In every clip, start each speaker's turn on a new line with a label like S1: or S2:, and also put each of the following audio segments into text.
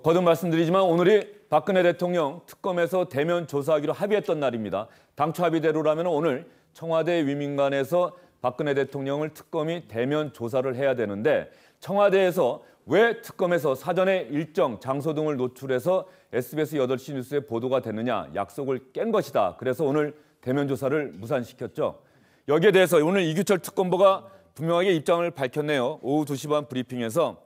S1: 거듭 말씀드리지만 오늘이 박근혜 대통령 특검에서 대면 조사하기로 합의했던 날입니다. 당초 합의대로라면 오늘 청와대 위민관에서 박근혜 대통령을 특검이 대면 조사를 해야 되는데 청와대에서 왜 특검에서 사전에 일정, 장소 등을 노출해서 SBS 8시 뉴스에 보도가 됐느냐 약속을 깬 것이다. 그래서 오늘 대면 조사를 무산시켰죠. 여기에 대해서 오늘 이규철 특검보가 분명하게 입장을 밝혔네요. 오후 2시 반 브리핑에서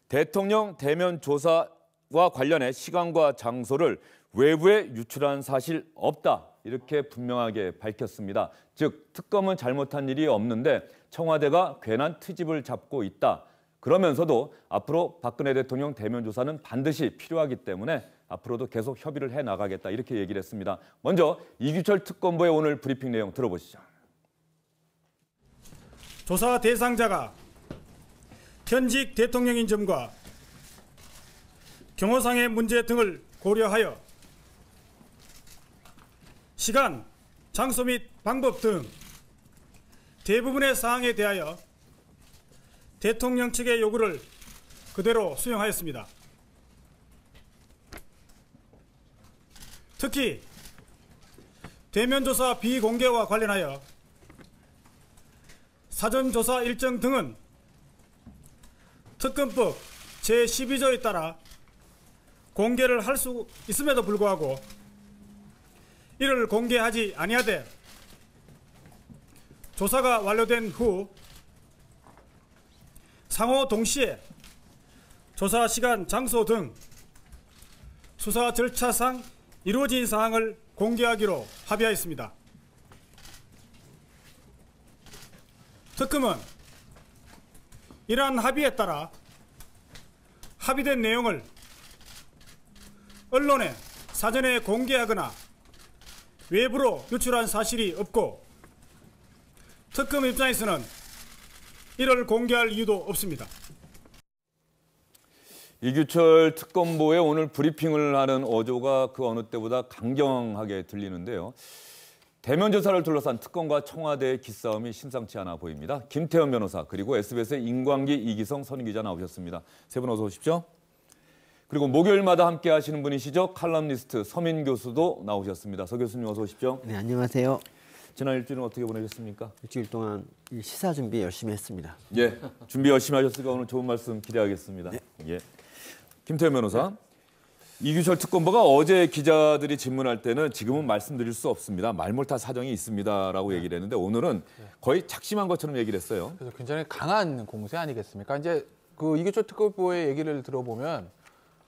S1: 대통령 대면 조사와 관련해 시간과 장소를 외부에 유출한 사실 없다. 이렇게 분명하게 밝혔습니다. 즉 특검은 잘못한 일이 없는데 청와대가 괜한 트집을 잡고 있다. 그러면서도 앞으로 박근혜 대통령 대면 조사는 반드시 필요하기 때문에 앞으로도 계속 협의를 해나가겠다. 이렇게 얘기를 했습니다. 먼저 이규철 특검보의 오늘 브리핑 내용 들어보시죠.
S2: 조사 대상자가 현직 대통령인 점과 경호상의 문제 등을 고려하여 시간, 장소 및 방법 등 대부분의 사항에 대하여 대통령 측의 요구를 그대로 수용하였습니다. 특히 대면조사 비공개와 관련하여 사전조사 일정 등은 특검법 제12조에 따라 공개를 할 수 있음에도 불구하고 이를 공개하지 아니하되 조사가 완료된 후 상호 동시에 조사 시간, 장소 등 수사 절차상 이루어진 사항을 공개하기로 합의하였습니다. 특검은 이러한 합의에 따라 합의된 내용을 언론에 사전에 공개하거나 외부로 유출한 사실이 없고 특검 입장에서는 이를 공개할 이유도 없습니다.
S1: 이규철 특검보의 오늘 브리핑을 하는 어조가 그 어느 때보다 강경하게 들리는데요. 대면 조사를 둘러싼 특검과 청와대의 기싸움이 심상치 않아 보입니다. 김태현 변호사 그리고 SBS의 인광기, 이기성, 선임 기자 나오셨습니다. 세 분 어서 오십시오. 그리고 목요일마다 함께 하시는 분이시죠. 칼럼니스트 서민 교수도 나오셨습니다. 서 교수님 어서 오십시오.
S3: 네, 안녕하세요.
S1: 지난 일주일은 어떻게 보내셨습니까?
S3: 일주일 동안 시사 준비 열심히 했습니다.
S1: 예, 준비 열심히 하셨으니까 오늘 좋은 말씀 기대하겠습니다. 네. 예, 김태현 변호사. 이규철 특검보가 어제 기자들이 질문할 때는 지금은 말씀드릴 수 없습니다. 말몰타 사정이 있습니다라고 얘기를 했는데 오늘은 거의 작심한 것처럼 얘기를 했어요.
S4: 그래서 굉장히 강한 공세 아니겠습니까? 이제 그 이규철 특검보의 얘기를 들어보면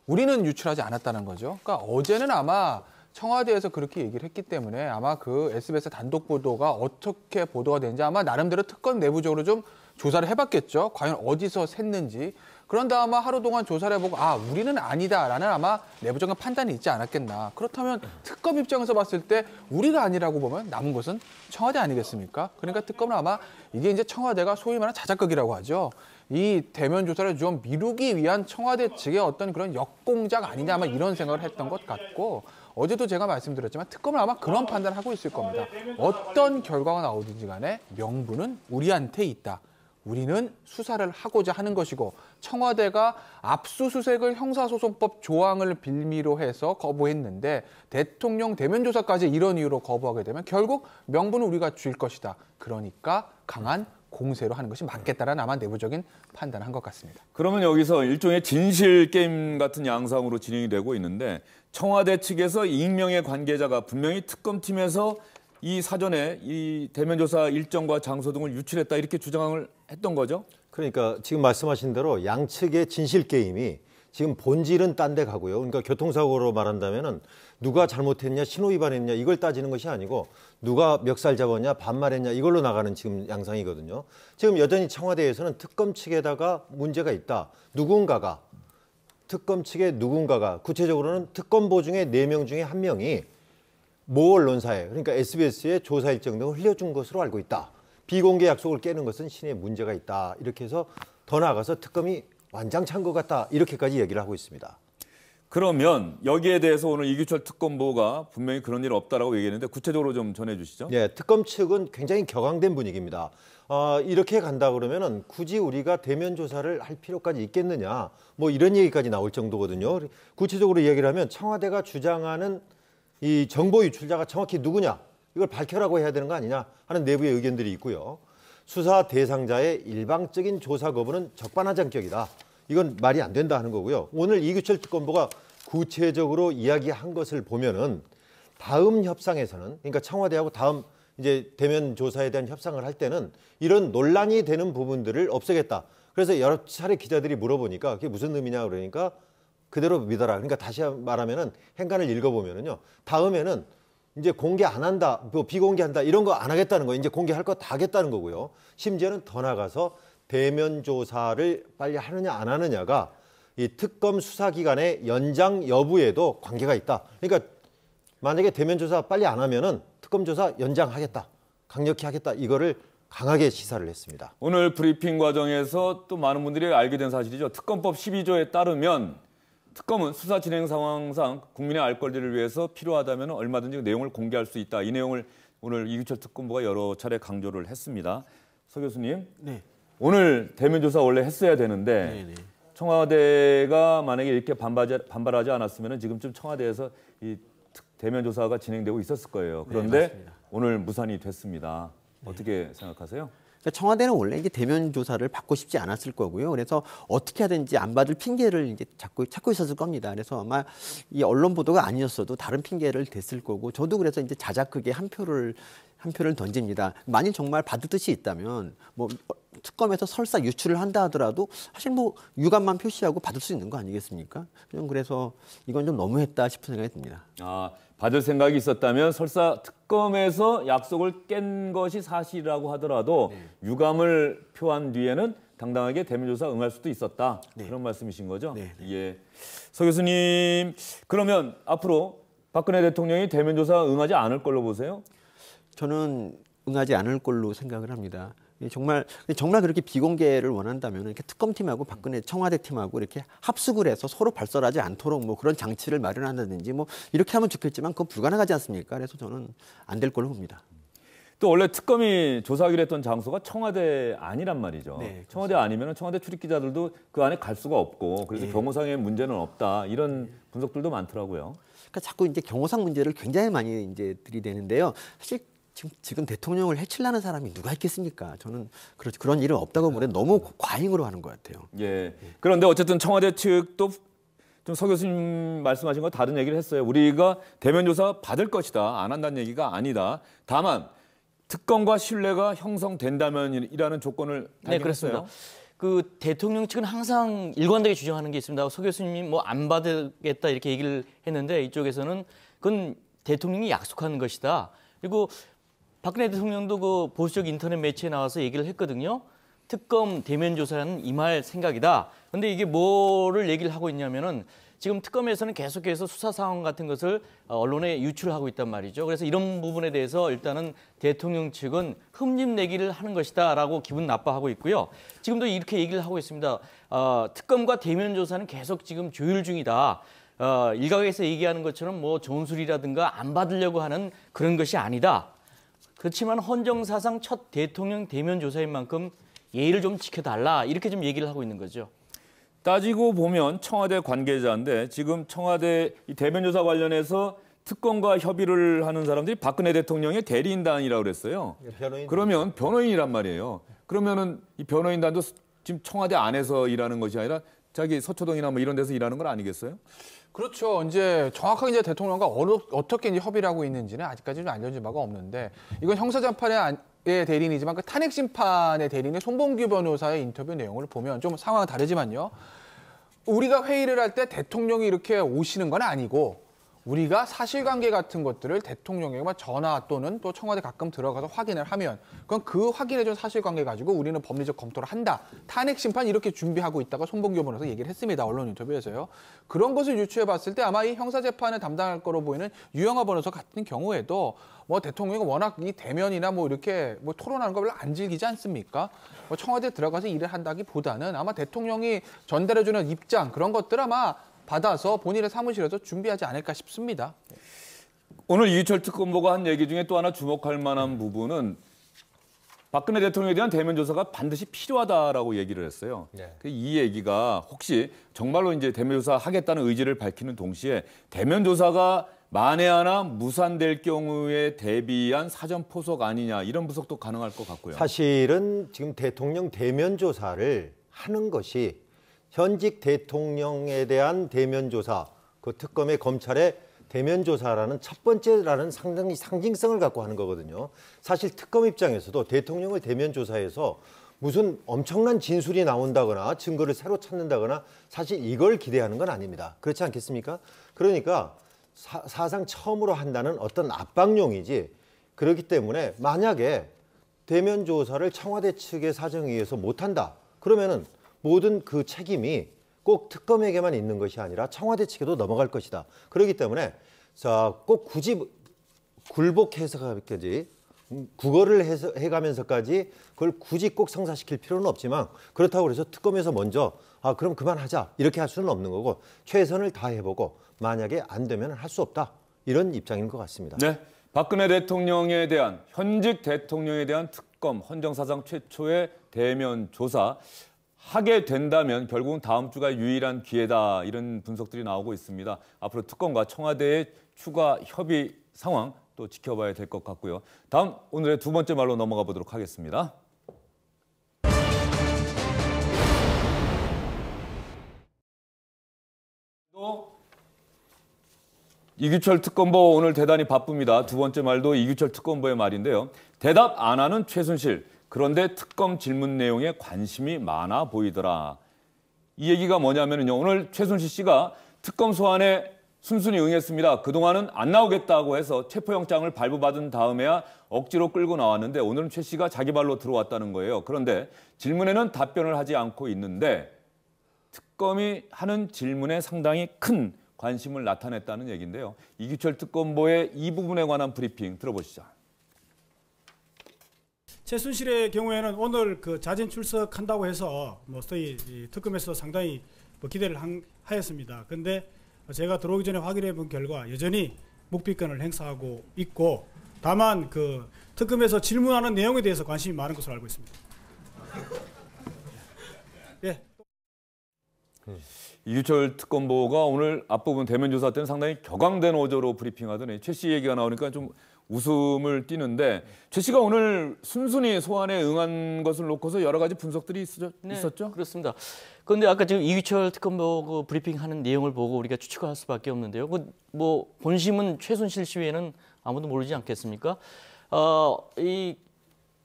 S4: 우리는 유출하지 않았다는 거죠. 그러니까 어제는 아마 청와대에서 그렇게 얘기를 했기 때문에 아마 그 SBS 단독 보도가 어떻게 보도가 되는지 아마 나름대로 특검 내부적으로 좀 조사를 해봤겠죠. 과연 어디서 샜는지. 그런 다음 하루 동안 조사를 해보고 아 우리는 아니다라는 아마 내부적인 판단이 있지 않았겠나. 그렇다면 특검 입장에서 봤을 때 우리가 아니라고 보면 남은 것은 청와대 아니겠습니까? 그러니까 특검은 아마 이게 이제 청와대가 소위 말하는 자작극이라고 하죠. 이 대면 조사를 좀 미루기 위한 청와대 측의 어떤 그런 역공작 아니냐 아마 이런 생각을 했던 것 같고 어제도 제가 말씀드렸지만 특검은 아마 그런 판단을 하고 있을 겁니다. 어떤 결과가 나오든지 간에 명분은 우리한테 있다. 우리는 수사를 하고자 하는 것이고 청와대가 압수수색을 형사소송법 조항을 빌미로 해서 거부했는데 대통령 대면 조사까지 이런 이유로 거부하게 되면 결국 명분은 우리가 줄 것이다. 그러니까 강한 공세로 하는 것이 맞겠다라는 아마 내부적인 판단을 한 것 같습니다.
S1: 그러면 여기서 일종의 진실 게임 같은 양상으로 진행이 되고 있는데 청와대 측에서 익명의 관계자가 분명히 특검팀에서 이 사전에 이 대면 조사 일정과 장소 등을 유출했다 이렇게 주장을 했던 거죠?
S5: 그러니까 지금 말씀하신 대로 양측의 진실 게임이 지금 본질은 딴 데 가고요. 그러니까 교통사고로 말한다면은 누가 잘못했냐, 신호위반했냐 이걸 따지는 것이 아니고 누가 멱살 잡았냐, 반말했냐 이걸로 나가는 지금 양상이거든요. 지금 여전히 청와대에서는 특검 측에다가 문제가 있다. 누군가가 특검 측의 누군가가 구체적으로는 특검보 중에 4명 중에 1명이 모 언론사에 그러니까 SBS의 조사 일정 등을 흘려준 것으로 알고 있다. 비공개 약속을 깨는 것은 신의 문제가 있다. 이렇게 해서 더 나아가서 특검이 완장찬 것 같다. 이렇게까지 얘기를 하고 있습니다.
S1: 그러면 여기에 대해서 오늘 이규철 특검보가 분명히 그런 일 없다라고 얘기했는데 구체적으로 좀 전해주시죠.
S5: 예, 특검 측은 굉장히 격앙된 분위기입니다. 이렇게 간다 그러면은 굳이 우리가 대면 조사를 할 필요까지 있겠느냐, 뭐 이런 얘기까지 나올 정도거든요. 구체적으로 이야기를 하면 청와대가 주장하는 이 정보 유출자가 정확히 누구냐, 이걸 밝혀라고 해야 되는 거 아니냐 하는 내부의 의견들이 있고요. 수사 대상자의 일방적인 조사 거부는 적반하장격이다. 이건 말이 안 된다 하는 거고요. 오늘 이규철 특검보가 구체적으로 이야기한 것을 보면은 다음 협상에서는, 그러니까 청와대하고 다음 이제 대면 조사에 대한 협상을 할 때는 이런 논란이 되는 부분들을 없애겠다. 그래서 여러 차례 기자들이 물어보니까 그게 무슨 의미냐 그러니까 그대로 믿어라. 그러니까 다시 말하면은 행간을 읽어보면은요. 다음에는 이제 공개 안 한다, 뭐 비공개한다 이런 거 안 하겠다는 거예요. 이제 공개할 거 다 하겠다는 거고요. 심지어는 더 나가서 대면 조사를 빨리 하느냐 안 하느냐가 이 특검 수사 기간의 연장 여부에도 관계가 있다. 그러니까 만약에 대면 조사 빨리 안 하면은 특검 조사 연장하겠다, 강력히 하겠다, 이거를 강하게 시사를 했습니다.
S1: 오늘 브리핑 과정에서 또 많은 분들이 알게 된 사실이죠. 특검법 12조에 따르면 특검은 수사 진행 상황상 국민의 알 권리를 위해서 필요하다면 얼마든지 그 내용을 공개할 수 있다. 이 내용을 오늘 이규철 특검보가 여러 차례 강조를 했습니다. 서 교수님,
S3: 네.
S1: 오늘 대면 조사 원래 했어야 되는데
S3: 네네.
S1: 청와대가 만약에 이렇게 반발하지 않았으면 지금쯤 청와대에서 이 대면 조사가 진행되고 있었을 거예요. 그런데
S3: 네,
S1: 오늘 무산이 됐습니다. 어떻게 생각하세요?
S3: 그러니까 청와대는 원래 이제 대면 조사를 받고 싶지 않았을 거고요. 그래서 어떻게 하든지 안 받을 핑계를 이제 찾고 있었을 겁니다. 그래서 아마 이 언론 보도가 아니었어도 다른 핑계를 댔을 거고, 저도 그래서 이제 자작극에 한 표를 던집니다. 만일 정말 받을 뜻이 있다면 뭐 특검에서 설사 유출을 한다 하더라도 사실 뭐 유감만 표시하고 받을 수 있는 거 아니겠습니까? 그래서 이건 좀 너무했다 싶은 생각이 듭니다.
S1: 받을 생각이 있었다면 설사 특검에서 약속을 깬 것이 사실이라고 하더라도 유감을 표한 뒤에는 당당하게 대면 조사 응할 수도 있었다. 그런 말씀이신 거죠? 예. 서 교수님, 그러면 앞으로 박근혜 대통령이 대면 조사 응하지 않을 걸로 보세요?
S3: 저는 응하지 않을 걸로 생각을 합니다. 정말 그렇게 비공개를 원한다면 이렇게 특검팀하고 박근혜 청와대 팀하고 이렇게 합숙을 해서 서로 발설하지 않도록 뭐 그런 장치를 마련한다든지 뭐 이렇게 하면 좋겠지만 그건 불가능하지 않습니까? 그래서 저는 안 될 걸로 봅니다.
S1: 또 원래 특검이 조사하기로 했던 장소가 청와대 아니란 말이죠.
S3: 네,
S1: 청와대 아니면 청와대 출입 기자들도 그 안에 갈 수가 없고 그래서 경호상의 문제는 없다. 이런 분석들도 많더라고요.
S3: 그러니까 자꾸 이제 경호상 문제를 굉장히 많이 이제 들이대는데요. 사실 지금 대통령을 해치려는 사람이 누가 있겠습니까? 저는 그런 일은 없다고 보는데 너무 과잉으로 하는 것 같아요.
S1: 예. 그런데 어쨌든 청와대 측도 좀 서 교수님 말씀하신 거 다른 얘기를 했어요. 우리가 대면 조사 받을 것이다. 안 한다는 얘기가 아니다. 다만 특검과 신뢰가 형성된다면이라는 조건을
S6: 네, 그렇습니다. 그 대통령 측은 항상 일관되게 주장하는 게 있습니다. 서 교수님이 뭐 안 받겠다 이렇게 얘기를 했는데 이쪽에서는 그건 대통령이 약속하는 것이다. 그리고 박근혜 대통령도 그 보수적 인터넷 매체에 나와서 얘기를 했거든요. 특검 대면 조사는 임할 생각이다. 그런데 이게 뭐를 얘기를 하고 있냐면은 지금 특검에서는 계속해서 수사 상황 같은 것을 언론에 유출하고 있단 말이죠. 그래서 이런 부분에 대해서 일단은 대통령 측은 흠집내기를 하는 것이다라고 기분 나빠하고 있고요. 지금도 이렇게 얘기를 하고 있습니다. 특검과 대면 조사는 계속 지금 조율 중이다. 일각에서 얘기하는 것처럼 뭐 전술이라든가 안 받으려고 하는 그런 것이 아니다. 그렇지만 헌정사상 첫 대통령 대면 조사인 만큼 예의를 좀 지켜달라 이렇게 좀 얘기를 하고 있는 거죠.
S1: 따지고 보면 청와대 관계자인데 지금 청와대 이 대면 조사 관련해서 특검과 협의를 하는 사람들이 박근혜 대통령의 대리인단이라고 그랬어요. 그러면 변호인이란 말이에요. 그러면은 이 변호인단도 지금 청와대 안에서 일하는 것이 아니라 자기 서초동이나 뭐 이런 데서 일하는 건 아니겠어요?
S4: 그렇죠. 이제 정확하게 이제 대통령과 어떻게 이제 협의를 하고 있는지는 아직까지 좀 알려진 바가 없는데 이건 형사재판의 대리인이지만 그 탄핵 심판의 대리인의 손범규 변호사의 인터뷰 내용을 보면 좀 상황은 다르지만요. 우리가 회의를 할 때 대통령이 이렇게 오시는 건 아니고 우리가 사실관계 같은 것들을 대통령에게 전화 또는 또 청와대 가끔 들어가서 확인을 하면 그건 그 확인해준 사실관계 가지고 우리는 법리적 검토를 한다. 탄핵 심판 이렇게 준비하고 있다가 손범규 변호사 얘기를 했습니다. 언론 인터뷰에서요. 그런 것을 유추해 봤을 때 아마 이 형사재판을 담당할 거로 보이는 유영하 변호사 같은 경우에도 뭐 대통령이 워낙 이 대면이나 뭐 이렇게 뭐 토론하는 거 별로 안 즐기지 않습니까? 뭐 청와대 들어가서 일을 한다기보다는 아마 대통령이 전달해주는 입장 그런 것들 아마 받아서 본인의 사무실에서 준비하지 않을까 싶습니다.
S1: 오늘 이규철 특검보가 한 얘기 중에 또 하나 주목할 만한 부분은 박근혜 대통령에 대한 대면 조사가 반드시 필요하다라고 얘기를 했어요.
S5: 네.
S1: 이 얘기가 혹시 정말로 이제 대면 조사 하겠다는 의지를 밝히는 동시에 대면 조사가 만에 하나 무산될 경우에 대비한 사전 포석 아니냐 이런 분석도 가능할 것 같고요.
S5: 사실은 지금 대통령 대면 조사를 하는 것이 현직 대통령에 대한 대면 조사, 그 특검의 검찰의 대면 조사라는 첫 번째라는 상당히 상징성을 갖고 하는 거거든요. 사실 특검 입장에서도 대통령을 대면 조사해서 무슨 엄청난 진술이 나온다거나 증거를 새로 찾는다거나 사실 이걸 기대하는 건 아닙니다. 그렇지 않겠습니까? 그러니까 사상 처음으로 한다는 어떤 압박용이지, 그렇기 때문에 만약에 대면 조사를 청와대 측의 사정에 의해서 못한다. 그러면은 모든 그 책임이 꼭 특검에게만 있는 것이 아니라 청와대 측에도 넘어갈 것이다. 그렇기 때문에 자, 꼭 굳이 굴복해서까지 국어를 해가면서까지 그걸 굳이 꼭 성사시킬 필요는 없지만, 그렇다고 해서 특검에서 먼저 그럼 그만하자 이렇게 할 수는 없는 거고, 최선을 다해보고 만약에 안 되면 할 수 없다, 이런 입장인 것 같습니다.
S1: 네, 박근혜 대통령에 대한 현직 대통령에 대한 특검 헌정사상 최초의 대면 조사 하게 된다면 결국은 다음 주가 유일한 기회다, 이런 분석들이 나오고 있습니다. 앞으로 특검과 청와대의 추가 협의 상황 또 지켜봐야 될 것 같고요. 다음 오늘의 두 번째 말로 넘어가 보도록 하겠습니다. 이규철 특검보 오늘 대단히 바쁩니다. 두 번째 말도 이규철 특검보의 말인데요. 대답 안 하는 최순실. 그런데 특검 질문 내용에 관심이 많아 보이더라. 이 얘기가 뭐냐면요. 오늘 최순실 씨가 특검 소환에 순순히 응했습니다. 그동안은 안 나오겠다고 해서 체포영장을 발부받은 다음에야 억지로 끌고 나왔는데 오늘은 최 씨가 자기 발로 들어왔다는 거예요. 그런데 질문에는 답변을 하지 않고 있는데 특검이 하는 질문에 상당히 큰 관심을 나타냈다는 얘기인데요. 이규철 특검보의 이 부분에 관한 브리핑 들어보시죠.
S2: 최순실의 경우에는 오늘 그 자진 출석한다고 해서 소위 특검에서 상당히 기대를 하였습니다. 그런데 제가 들어오기 전에 확인해 본 결과 여전히 묵비권을 행사하고 있고, 다만 그 특검에서 질문하는 내용에 대해서 관심이 많은 것으로 알고 있습니다. 예.
S1: 이규철 특검보가 오늘 앞부분 대면 조사 때는 상당히 격앙된 어조로 브리핑하더니 최 씨 얘기가 나오니까 좀 웃음을 띠는데, 최 씨가 오늘 순순히 소환에 응한 것을 놓고서 여러 가지 분석들이 있었죠?
S6: 네, 그렇습니다. 그런데 아까 지금 이규철 특검보 그 브리핑하는 내용을 보고 우리가 추측할 수밖에 없는데요. 뭐 본심은 최순실 씨 외에는 아무도 모르지 않겠습니까? 이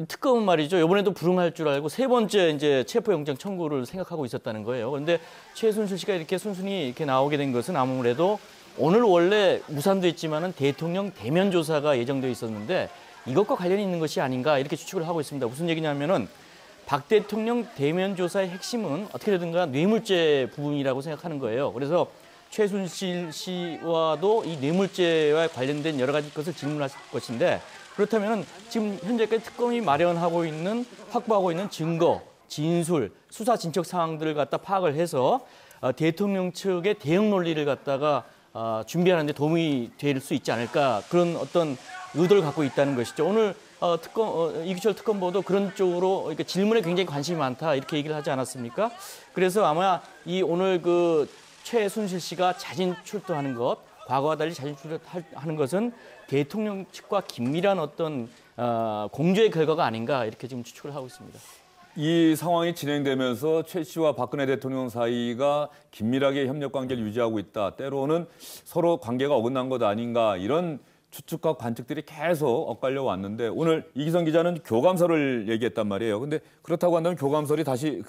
S6: 특검은 말이죠. 이번에도 불응할 줄 알고 세 번째 이제 체포영장 청구를 생각하고 있었다는 거예요. 그런데 최순실 씨가 이렇게 순순히 이렇게 나오게 된 것은 아무래도 오늘 원래 무산됐지만은 대통령 대면 조사가 예정되어 있었는데 이것과 관련이 있는 것이 아닌가, 이렇게 추측을 하고 있습니다. 무슨 얘기냐면은 박 대통령 대면 조사의 핵심은 어떻게든가 뇌물죄 부분이라고 생각하는 거예요. 그래서 최순실 씨와도 이 뇌물죄와 관련된 여러 가지 것을 질문하실 것인데, 그렇다면 지금 현재까지 특검이 마련하고 있는, 확보하고 있는 증거, 진술, 수사 진척 사항들을 갖다 파악을 해서 대통령 측의 대응 논리를 갖다가 준비하는 데 도움이 될 수 있지 않을까, 그런 어떤 의도를 갖고 있다는 것이죠. 오늘 이규철 특검보도 그런 쪽으로 이렇게 질문에 굉장히 관심이 많다, 이렇게 얘기를 하지 않았습니까? 그래서 아마 이 오늘 그 최순실 씨가 자진 출두하는 것, 과거와 달리 자진 출두하는 것은 대통령 측과 긴밀한 어떤 공조의 결과가 아닌가, 이렇게 지금 추측을 하고 있습니다.
S1: 이 상황이 진행되면서 최 씨와 박근혜 대통령 사이가 긴밀하게 협력 관계를 유지하고 있다, 때로는 서로 관계가 어긋난 것 아닌가, 이런 추측과 관측들이 계속 엇갈려 왔는데 오늘 이기성 기자는 교감설을 얘기했단 말이에요. 근데 그렇다고 한다면 교감설이 다시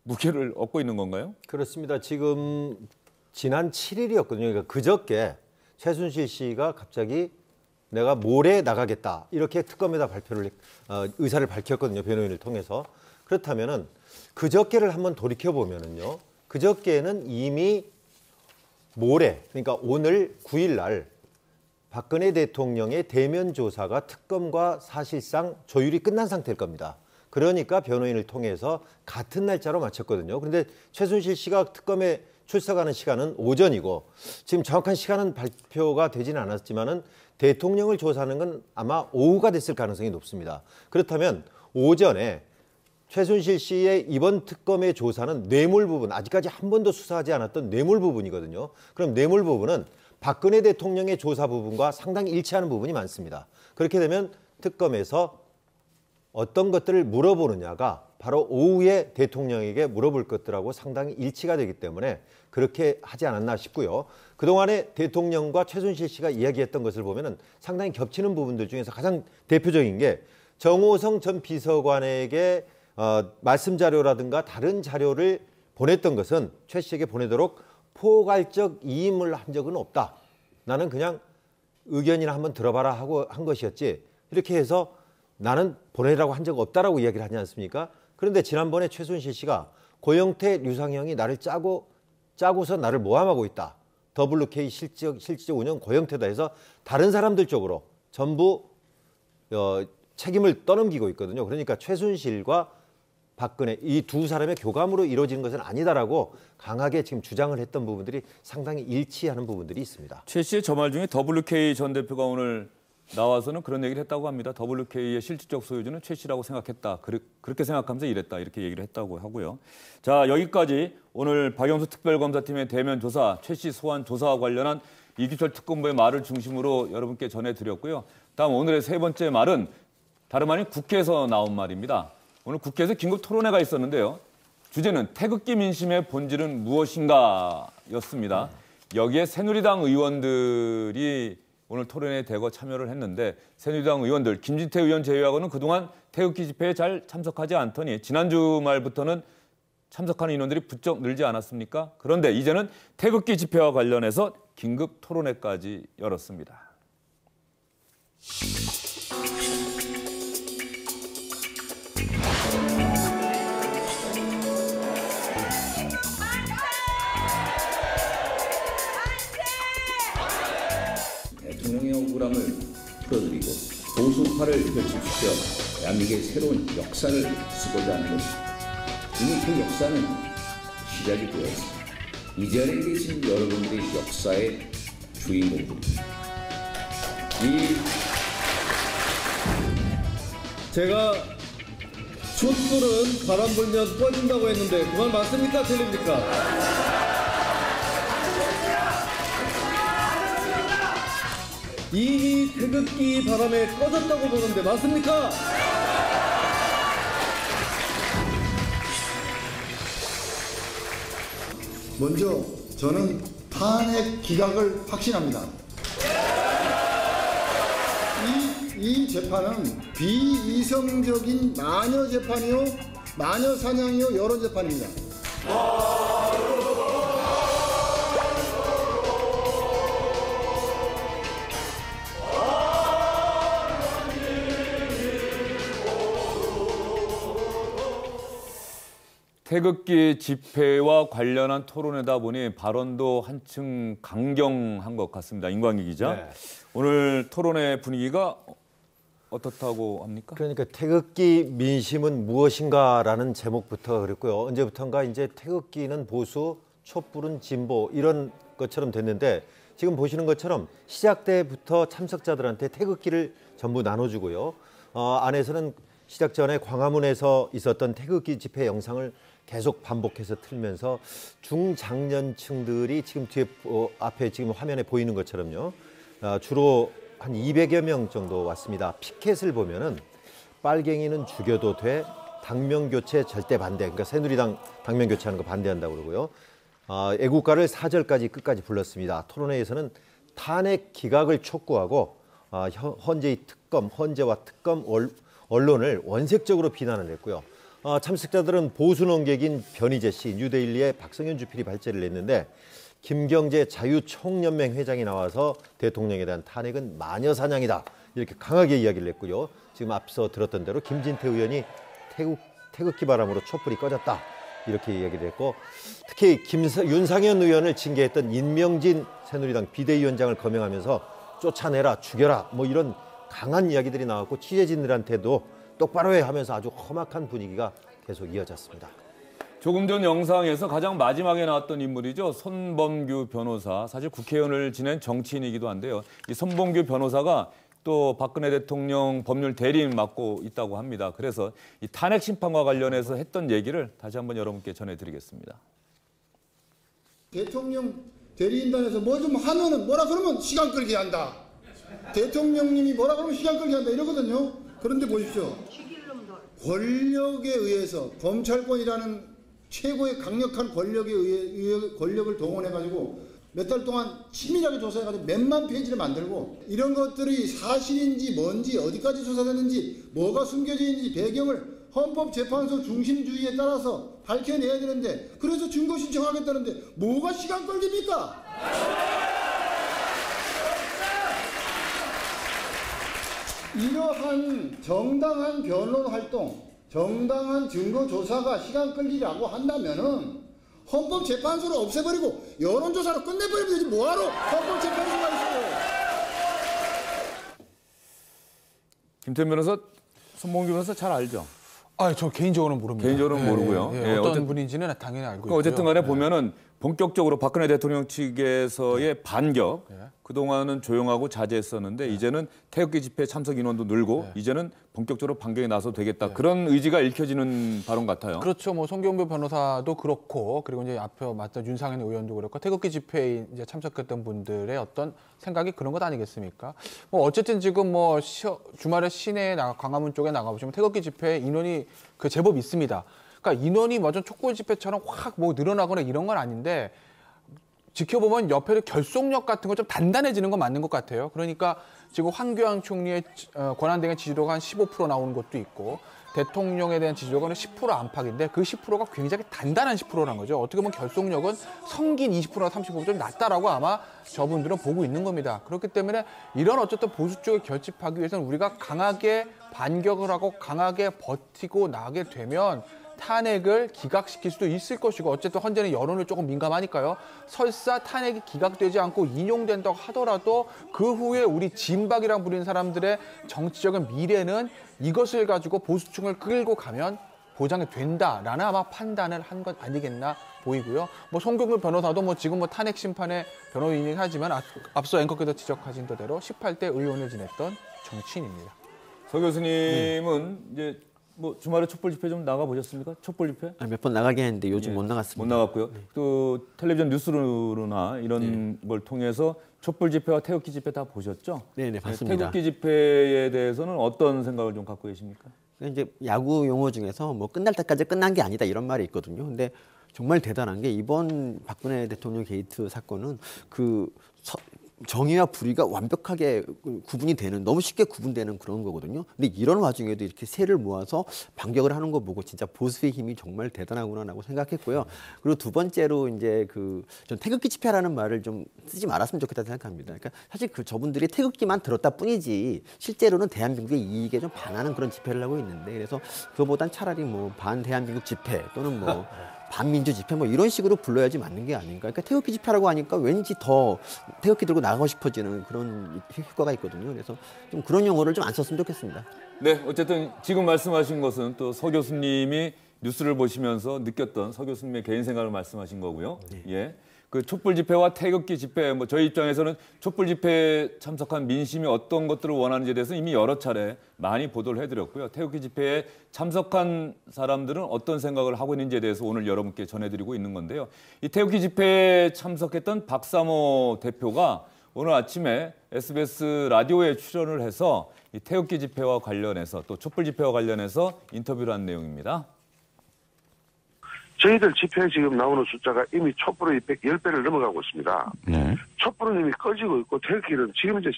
S1: 무게를 얻고 있는 건가요?
S5: 그렇습니다. 지금 지난 7일이었거든요. 그러니까 그저께 최순실 씨가 갑자기 내가 모레 나가겠다, 이렇게 특검에다 의사를 밝혔거든요. 변호인을 통해서. 그렇다면은 그저께를 한번 돌이켜 보면은요. 그저께는 이미 모레, 그러니까 오늘 9일 날 박근혜 대통령의 대면 조사가 특검과 사실상 조율이 끝난 상태일 겁니다. 그러니까 변호인을 통해서 같은 날짜로 맞췄거든요. 그런데 최순실 씨가 특검에 출석하는 시간은 오전이고 지금 정확한 시간은 발표가 되지는 않았지만은 대통령을 조사하는 건 아마 오후가 됐을 가능성이 높습니다. 그렇다면 오전에 최순실 씨의 이번 특검의 조사는 뇌물 부분, 아직까지 한 번도 수사하지 않았던 뇌물 부분이거든요. 그럼 뇌물 부분은 박근혜 대통령의 조사 부분과 상당히 일치하는 부분이 많습니다. 그렇게 되면 특검에서 어떤 것들을 물어보느냐가 바로 오후에 대통령에게 물어볼 것들하고 상당히 일치가 되기 때문에 그렇게 하지 않았나 싶고요. 그동안에 대통령과 최순실 씨가 이야기했던 것을 보면은 상당히 겹치는 부분들 중에서 가장 대표적인 게 정호성 전 비서관에게 말씀 자료라든가 다른 자료를 보냈던 것은 최 씨에게 보내도록 포괄적 이임을 한 적은 없다. 나는 그냥 의견이나 한번 들어봐라 하고 한 것이었지. 이렇게 해서 나는 보내라고 한 적 없다라고 이야기를 하지 않습니까? 그런데 지난번에 최순실 씨가 고영태, 류상형이 나를 짜고서 나를 모함하고 있다. WK 실질적 운영 고영태다 해서 다른 사람들 쪽으로 전부 책임을 떠넘기고 있거든요. 그러니까 최순실과 박근혜 이 두 사람의 교감으로 이루어지는 것은 아니다라고 강하게 지금 주장을 했던 부분들이 상당히 일치하는 부분들이 있습니다.
S1: 최 씨의 저 말 중에 WK 전 대표가 오늘 나와서는 그런 얘기를 했다고 합니다. WK의 실질적 소유주는 최 씨라고 생각했다. 그렇게 생각하면서 이랬다. 이렇게 얘기를 했다고 하고요. 자, 여기까지 오늘 박영수 특별검사팀의 대면 조사, 최 씨 소환 조사와 관련한 이규철 특검부의 말을 중심으로 여러분께 전해드렸고요. 다음 오늘의 세 번째 말은 다름 아닌 국회에서 나온 말입니다. 오늘 국회에서 긴급 토론회가 있었는데요. 주제는 태극기 민심의 본질은 무엇인가 였습니다. 여기에 새누리당 의원들이 오늘 토론회에 대거 참여를 했는데 새누리당 의원들 김진태 의원 제외하고는 그동안 태극기 집회에 잘 참석하지 않더니 지난주 말부터는 참석하는 인원들이 부쩍 늘지 않았습니까? 그런데 이제는 태극기 집회와 관련해서 긴급 토론회까지 열었습니다.
S7: 대통령의 억울함을 풀어드리고 보수파를 결집시켜 대한민국의 새로운 역사를 쓰고자 하는 것입니다. 이미 그 역사는 시작이 되어 있습니다. 이 자리에 계신 여러분들이 역사의 주인공들입니다.
S8: 제가 촛불은 바람 불면 꺼진다고 했는데 그건 맞습니까? 틀립니까? 이미 태극기 바람에 꺼졌다고 보는데 맞습니까?
S9: 먼저 저는 탄핵 기각을 확신합니다. 이 재판은 비이성적인 마녀 재판이요, 마녀 사냥이요, 여론 재판입니다.
S1: 태극기 집회와 관련한 토론회다 보니 발언도 한층 강경한 것 같습니다. 임광희 기자.
S5: 네.
S1: 오늘 토론회 분위기가 어떻다고 합니까?
S5: 그러니까 태극기 민심은 무엇인가라는 제목부터 그랬고요. 언제부턴가 이제 태극기는 보수, 촛불은 진보 이런 것처럼 됐는데 지금 보시는 것처럼 시작 때부터 참석자들한테 태극기를 전부 나눠주고요. 안에서는 시작 전에 광화문에서 있었던 태극기 집회 영상을 계속 반복해서 틀면서 중장년층들이 지금 뒤에 앞에 지금 화면에 보이는 것처럼요. 주로 한 200여 명 정도 왔습니다. 피켓을 보면은 빨갱이는 죽여도 돼, 당명 교체 절대 반대. 그러니까 새누리당 당명 교체하는 거 반대한다고 그러고요. 애국가를 4절까지 끝까지 불렀습니다. 토론회에서는 탄핵 기각을 촉구하고 헌재의 특검, 헌재와 특검 언론을 원색적으로 비난을 했고요. 참석자들은 보수 논객인 변희재 씨, 뉴데일리의 박성현 주필이 발제를 했는데 김경재 자유총연맹 회장이 나와서 대통령에 대한 탄핵은 마녀사냥이다 이렇게 강하게 이야기를 했고요. 지금 앞서 들었던 대로 김진태 의원이 태극기 바람으로 촛불이 꺼졌다 이렇게 이야기를 했고 특히 윤상현 의원을 징계했던 임명진 새누리당 비대위원장을 거명하면서 쫓아내라, 죽여라 뭐 이런 강한 이야기들이 나왔고 취재진들한테도 똑바로 해 하면서 아주 험악한 분위기가 계속 이어졌습니다.
S1: 조금 전 영상에서 가장 마지막에 나왔던 인물이죠. 손범규 변호사. 사실 국회의원을 지낸 정치인이기도 한데요. 이 손범규 변호사가 또 박근혜 대통령 법률 대리인 맡고 있다고 합니다. 그래서 이 탄핵 심판과 관련해서 했던 얘기를 다시 한번 여러분께 전해드리겠습니다.
S9: 대통령 대리인단에서 뭐 좀 하면은 뭐라 그러면 시간 끌게 한다. 대통령님이 뭐라 그러면 시간 끌게 한다 이러거든요. 그런데 보십시오. 권력에 의해서 검찰권이라는 최고의 강력한 권력에 의해 권력을 동원해가지고 몇 달 동안 치밀하게 조사해가지고 몇만 페이지를 만들고 이런 것들이 사실인지 뭔지 어디까지 조사됐는지 뭐가 숨겨져 있는지 배경을 헌법재판소 중심주의에 따라서 밝혀내야 되는데 그래서 증거 신청하겠다는데 뭐가 시간 끌깁니까? 이러한 정당한 변론 활동, 정당한 증거 조사가 시간 끌기라고 한다면은 헌법재판소를 없애버리고 여론조사로 끝내버리면 되지 뭐하러 헌법재판소가 있어요.
S1: 김태현 변호사, 손범규 변호사 잘 알죠?
S4: 저 개인적으로는 모릅니다.
S1: 개인적으로는 모르고요.
S4: 예, 어떤 분인지는 당연히 알고 있고요.
S1: 어쨌든 간에 보면은 본격적으로 박근혜 대통령 측에서의 반격, 그동안은 조용하고 자제했었는데 이제는 태극기 집회 참석 인원도 늘고 이제는 본격적으로 반격에 나서도 되겠다. 그런 의지가 읽혀지는 발언 같아요.
S4: 그렇죠. 뭐 손범규 변호사도 그렇고 그리고 이제 앞에 맞던 윤상현 의원도 그렇고 태극기 집회에 이제 참석했던 분들의 어떤 생각이 그런 것 아니겠습니까? 뭐 어쨌든 지금 뭐 주말에 시내 광화문 쪽에 나가 보시면 태극기 집회 인원이 제법 있습니다. 그러니까 인원이 완전 촛불 집회처럼 확 뭐 늘어나거나 이런 건 아닌데 지켜보면 옆에 결속력 같은 거 좀 단단해지는 건 맞는 것 같아요. 그러니까 지금 황교안 총리의 권한대행 지지도가 한 15% 나오는 것도 있고 대통령에 대한 지지도가 10% 안팎인데 그 10%가 굉장히 단단한 10%라는 거죠. 어떻게 보면 결속력은 성긴 20%나 30% 좀 낮다라고 아마 저분들은 보고 있는 겁니다. 그렇기 때문에 이런 어쨌든 보수 쪽에 결집하기 위해서는 우리가 강하게 반격을 하고 강하게 버티고 나가게 되면 탄핵을 기각시킬 수도 있을 것이고 어쨌든 현재는 여론을 조금 민감하니까요. 설사 탄핵이 기각되지 않고 인용된다고 하더라도 그 후에 우리 진박이랑 부르는 사람들의 정치적인 미래는 이것을 가지고 보수층을 끌고 가면 보장이 된다라는 아마 판단을 한 것 아니겠나 보이고요. 뭐 손범규 변호사도 뭐 지금 뭐 탄핵 심판의 변호인이긴 하지만 앞서 앵커께서 지적하신 대로 18대 의원을 지냈던 정치인입니다.
S1: 서 교수님은 이제 뭐 주말에 촛불 집회 좀 나가 보셨습니까? 촛불 집회?
S3: 몇 번 나가긴 했는데 요즘 못 나갔습니다.
S1: 못 나갔고요. 또 텔레비전 뉴스로나 이런 걸 통해서 촛불 집회와 태극기 집회 다 보셨죠?
S3: 네, 봤습니다.
S1: 태극기 집회에 대해서는 어떤 생각을 좀 갖고 계십니까?
S3: 이제 야구 용어 중에서 뭐 끝날 때까지 끝난 게 아니다 이런 말이 있거든요. 근데 정말 대단한 게 이번 박근혜 대통령 게이트 사건은 정의와 불의가 완벽하게 구분이 되는 너무 쉽게 구분되는 그런 거거든요. 근데 이런 와중에도 이렇게 세를 모아서 반격을 하는 거 보고 진짜 보수의 힘이 정말 대단하구나라고 생각했고요. 그리고 두 번째로 이제 전 태극기 집회라는 말을 좀 쓰지 말았으면 좋겠다 생각합니다. 그러니까 사실 저분들이 태극기만 들었다 뿐이지 실제로는 대한민국의 이익에 좀 반하는 그런 집회를 하고 있는데 그래서 그거보단 차라리 뭐 반대한민국 집회 또는 뭐 반민주 집회 뭐 이런 식으로 불러야지 맞는 게 아닌가. 그러니까 태극기 집회라고 하니까 왠지 더 태극기 들고 나가고 싶어지는 그런 효과가 있거든요. 그래서 좀 그런 용어를 좀 안 썼으면 좋겠습니다.
S1: 네, 어쨌든 지금 말씀하신 것은 또 서 교수님이 뉴스를 보시면서 느꼈던 서 교수님의 개인 생각을 말씀하신 거고요. 예. 그 촛불 집회와 태극기 집회, 뭐 저희 입장에서는 촛불 집회에 참석한 민심이 어떤 것들을 원하는지에 대해서 이미 여러 차례 많이 보도를 해드렸고요. 태극기 집회에 참석한 사람들은 어떤 생각을 하고 있는지에 대해서 오늘 여러분께 전해드리고 있는 건데요. 이 태극기 집회에 참석했던 박사모 대표가 오늘 아침에 SBS 라디오에 출연을 해서 이 태극기 집회와 관련해서 또 촛불 집회와 관련해서 인터뷰를 한 내용입니다.
S10: 저희들 집회에 지금 나오는 숫자가 이미 촛불의 10배를 넘어가고 있습니다. 네. 촛불은 이미 꺼지고 있고 태극기는 지금 이제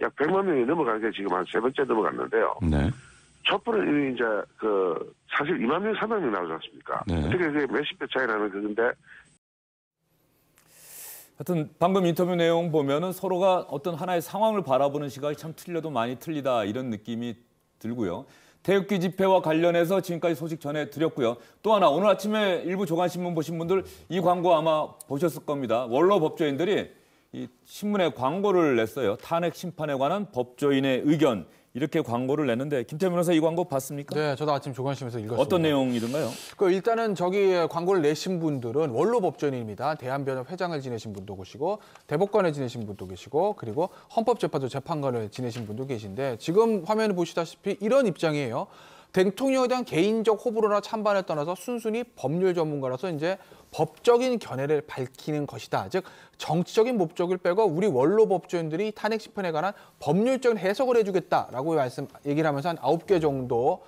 S10: 약 100만 명이 넘어간 게 지금 한 3번째 넘어갔는데요. 네. 촛불은 이미 이제 사실 2만 명, 3만 명 나오지 않습니까? 네. 어떻게 그게 몇십 배 차이 나는 그건데.
S1: 하여튼 방금 인터뷰 내용 보면은 서로가 어떤 하나의 상황을 바라보는 시각이 참 틀려도 많이 틀리다 이런 느낌이 들고요. 태극기 집회와 관련해서 지금까지 소식 전해드렸고요. 또 하나 오늘 아침에 일부 조간신문 보신 분들 이 광고 아마 보셨을 겁니다. 원로 법조인들이 이 신문에 광고를 냈어요. 탄핵 심판에 관한 법조인의 의견 이렇게 광고를 냈는데 김태현 변호사 이 광고 봤습니까?
S4: 네, 저도 아침 조간심에서 읽었습니다.
S1: 어떤 내용이던가요?
S4: 일단은 저기 광고를 내신 분들은 원로 법조인입니다. 대한변협 회장을 지내신 분도 계시고 대법관을 지내신 분도 계시고 그리고 헌법재판소 재판관을 지내신 분도 계신데 지금 화면을 보시다시피 이런 입장이에요. 대통령에 대한 개인적 호불호나 찬반을 떠나서 순순히 법률 전문가로서 이제 법적인 견해를 밝히는 것이다. 즉 정치적인 목적을 빼고 우리 원로 법조인들이 탄핵 심판에 관한 법률적인 해석을 해주겠다라고 얘기를 하면서 한 9개 정도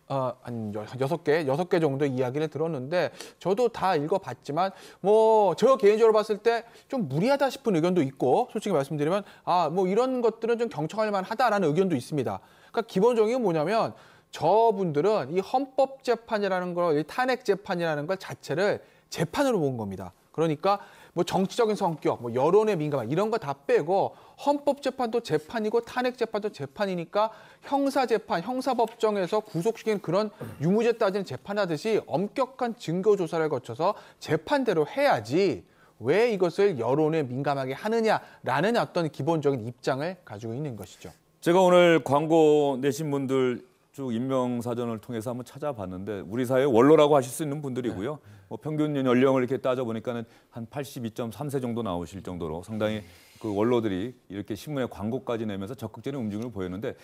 S4: 한 6개 정도 이야기를 들었는데 저도 다 읽어봤지만 뭐 저 개인적으로 봤을 때 좀 무리하다 싶은 의견도 있고 솔직히 말씀드리면 뭐 이런 것들은 좀 경청할 만하다라는 의견도 있습니다. 그러니까 기본적인 게 뭐냐면 저분들은 이 헌법재판이라는 걸, 이 탄핵재판이라는 걸 자체를 재판으로 본 겁니다. 그러니까 뭐 정치적인 성격, 뭐 여론에 민감한 이런 거 다 빼고 헌법재판도 재판이고 탄핵재판도 재판이니까 형사재판, 형사법정에서 구속시키는 그런 유무죄 따지는 재판하듯이 엄격한 증거조사를 거쳐서 재판대로 해야지 왜 이것을 여론에 민감하게 하느냐라는 어떤 기본적인 입장을 가지고 있는 것이죠.
S1: 제가 오늘 광고 내신 분들 쭉 인명사전을 통해서 한번 찾아봤는데 우리 사회 원로라고 하실 수 있는 분들이고요. 뭐 평균 연령을 이렇게 따져보니까는 한 82.3세 정도 나오실 정도로 상당히 그 원로들이 이렇게 신문에 광고까지 내면서 적극적인 움직임을 보였는데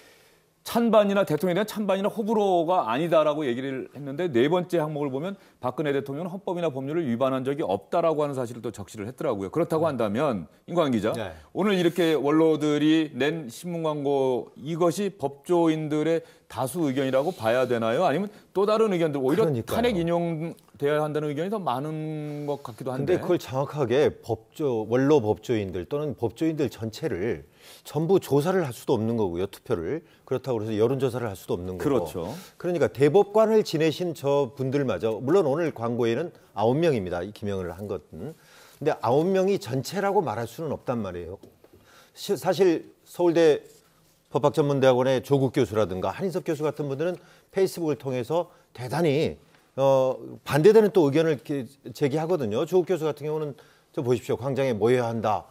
S1: 찬반이나 대통령에 대한 찬반이나 호불호가 아니다라고 얘기를 했는데 네 번째 항목을 보면 박근혜 대통령은 헌법이나 법률을 위반한 적이 없다라고 하는 사실을 또 적시를 했더라고요. 그렇다고 한다면 임광 기자,
S5: 네.
S1: 오늘 이렇게 원로들이 낸 신문 광고 이것이 법조인들의 다수 의견이라고 봐야 되나요? 아니면 또 다른 의견들 오히려
S5: 그러니까요.
S1: 탄핵 인용돼야 한다는 의견이 더 많은 것 같기도 한데.
S5: 근데 그걸 정확하게 원로 법조인들 또는 법조인들 전체를 전부 조사를 할 수도 없는 거고요. 투표를. 그렇다고 해서 여론조사를 할 수도 없는 거고.
S1: 그렇죠.
S5: 그러니까 대법관을 지내신 저 분들마저 물론 오늘 광고에는 9명입니다. 이 기명을 한 것은. 근데 9명이 전체라고 말할 수는 없단 말이에요. 사실 서울대 법학전문대학원의 조국 교수라든가 한인섭 교수 같은 분들은 페이스북을 통해서 대단히 반대되는 또 의견을 제기하거든요. 조국 교수 같은 경우는 저 보십시오. 광장에 모여야 한다.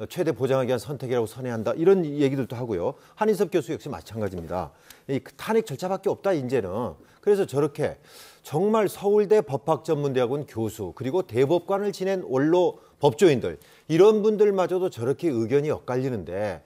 S5: 최대 보장하기 위한 선택이라고 선회한다. 이런 얘기들도 하고요. 한인섭 교수 역시 마찬가지입니다. 이 탄핵 절차밖에 없다 이제는. 그래서 저렇게 정말 서울대 법학전문대학원 교수 그리고 대법관을 지낸 원로 법조인들 이런 분들마저도 저렇게 의견이 엇갈리는데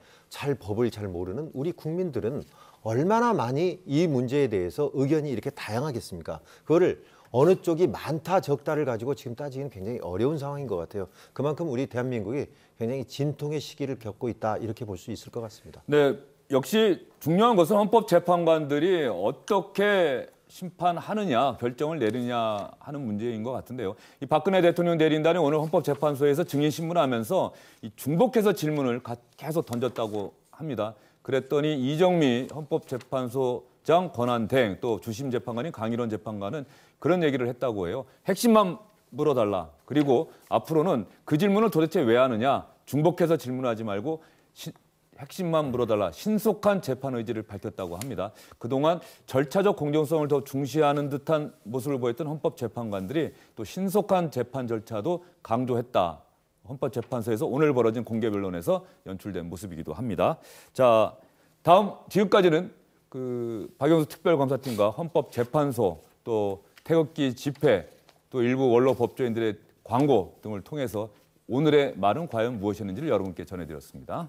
S5: 법을 잘 모르는 우리 국민들은 얼마나 많이 이 문제에 대해서 의견이 이렇게 다양하겠습니까? 그거를 어느 쪽이 많다 적다를 가지고 지금 따지기는 굉장히 어려운 상황인 것 같아요. 그만큼 우리 대한민국이 굉장히 진통의 시기를 겪고 있다 이렇게 볼 수 있을 것 같습니다.
S1: 네, 역시 중요한 것은 헌법재판관들이 어떻게 심판하느냐, 결정을 내리냐 하는 문제인 것 같은데요. 이 박근혜 대통령 대리인단이 오늘 헌법재판소에서 증인신문하면서 이 중복해서 질문을 계속 던졌다고 합니다. 그랬더니 이정미 헌법재판소장 권한대행 또 주심 재판관인 강일원 재판관은 그런 얘기를 했다고 해요. 핵심만 물어달라. 그리고 앞으로는 그 질문을 도대체 왜 하느냐. 중복해서 질문하지 말고 핵심만 물어달라. 신속한 재판 의지를 밝혔다고 합니다. 그동안 절차적 공정성을 더 중시하는 듯한 모습을 보였던 헌법재판관들이 또 신속한 재판 절차도 강조했다. 헌법재판소에서 오늘 벌어진 공개 변론에서 연출된 모습이기도 합니다. 자, 다음 지금까지는 그 박영수 특별검사팀과 헌법재판소 또 태극기 집회 또 일부 원로 법조인들의 광고 등을 통해서 오늘의 말은 과연 무엇이었는지를 여러분께 전해드렸습니다.